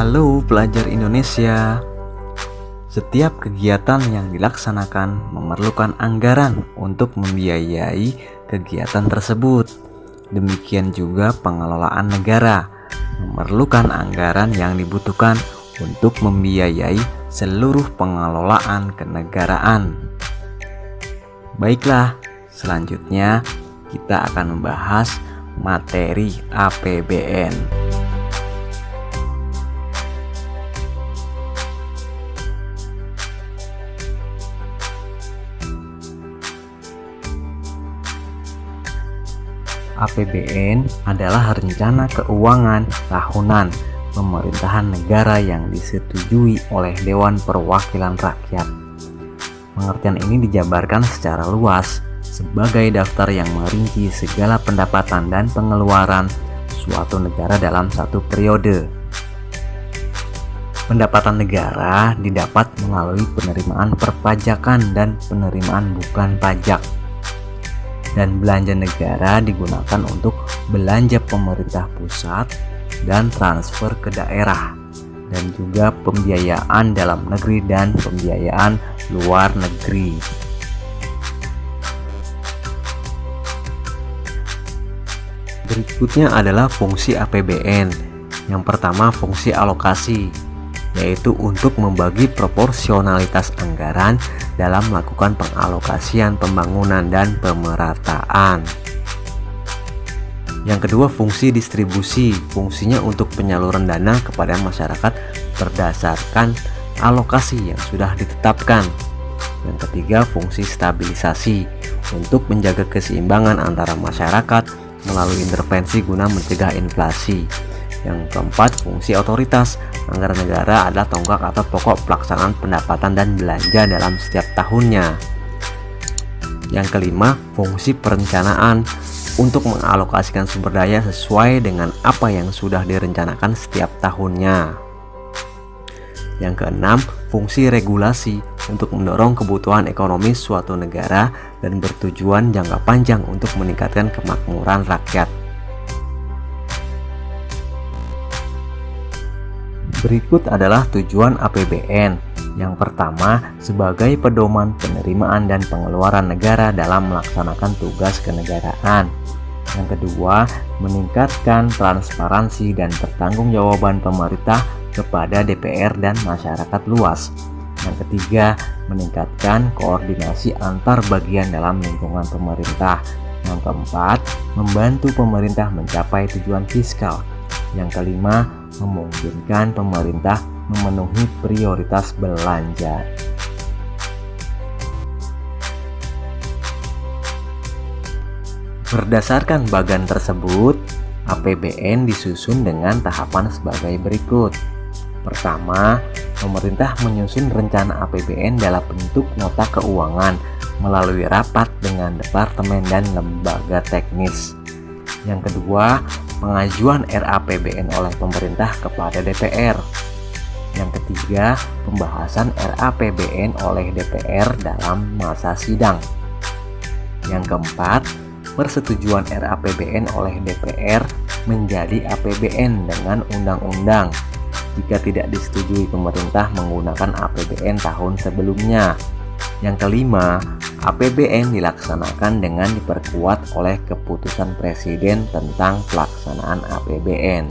Halo pelajar Indonesia. Setiap kegiatan yang dilaksanakan memerlukan anggaran untuk membiayai kegiatan tersebut. Demikian juga pengelolaan negara memerlukan anggaran yang dibutuhkan untuk membiayai seluruh pengelolaan kenegaraan. Baiklah, selanjutnya kita akan membahas materi APBN. APBN adalah rencana keuangan tahunan pemerintahan negara yang disetujui oleh Dewan Perwakilan Rakyat. Pengertian ini dijabarkan secara luas sebagai daftar yang merinci segala pendapatan dan pengeluaran suatu negara dalam satu periode. Pendapatan negara didapat melalui penerimaan perpajakan dan penerimaan bukan pajak. Dan belanja negara digunakan untuk belanja pemerintah pusat dan transfer ke daerah, dan juga pembiayaan dalam negeri dan pembiayaan luar negeri. Berikutnya adalah fungsi APBN. Yang pertama, fungsi alokasi, yaitu untuk membagi proporsionalitas anggaran dalam melakukan pengalokasian pembangunan dan pemerataan. Yang kedua, fungsi distribusi. Fungsinya untuk penyaluran dana kepada masyarakat berdasarkan alokasi yang sudah ditetapkan. Yang ketiga, fungsi stabilisasi, untuk menjaga keseimbangan antara masyarakat melalui intervensi guna mencegah inflasi. Yang keempat, fungsi otoritas. Anggaran negara adalah tonggak atau pokok pelaksanaan pendapatan dan belanja dalam setiap tahunnya. Yang kelima, fungsi perencanaan, untuk mengalokasikan sumber daya sesuai dengan apa yang sudah direncanakan setiap tahunnya. Yang keenam, fungsi regulasi, untuk mendorong kebutuhan ekonomi suatu negara dan bertujuan jangka panjang untuk meningkatkan kemakmuran rakyat. Berikut adalah tujuan APBN. Yang pertama, sebagai pedoman penerimaan dan pengeluaran negara dalam melaksanakan tugas kenegaraan. Yang kedua, meningkatkan transparansi dan pertanggungjawaban pemerintah kepada DPR dan masyarakat luas. Yang ketiga, meningkatkan koordinasi antar bagian dalam lingkungan pemerintah. Yang keempat, membantu pemerintah mencapai tujuan fiskal. Yang kelima, memungkinkan pemerintah memenuhi prioritas belanja. Berdasarkan bagan tersebut, APBN disusun dengan tahapan sebagai berikut. Pertama, pemerintah menyusun rencana APBN dalam bentuk nota keuangan melalui rapat dengan departemen dan lembaga teknis. Yang kedua, pengajuan RAPBN oleh pemerintah kepada DPR. Yang ketiga, pembahasan RAPBN oleh DPR dalam masa sidang. Yang keempat, persetujuan RAPBN oleh DPR menjadi APBN dengan undang-undang jika tidak disetujui pemerintah menggunakan APBN tahun sebelumnya. Yang kelima, APBN dilaksanakan dengan diperkuat oleh keputusan Presiden tentang pelaksanaan APBN.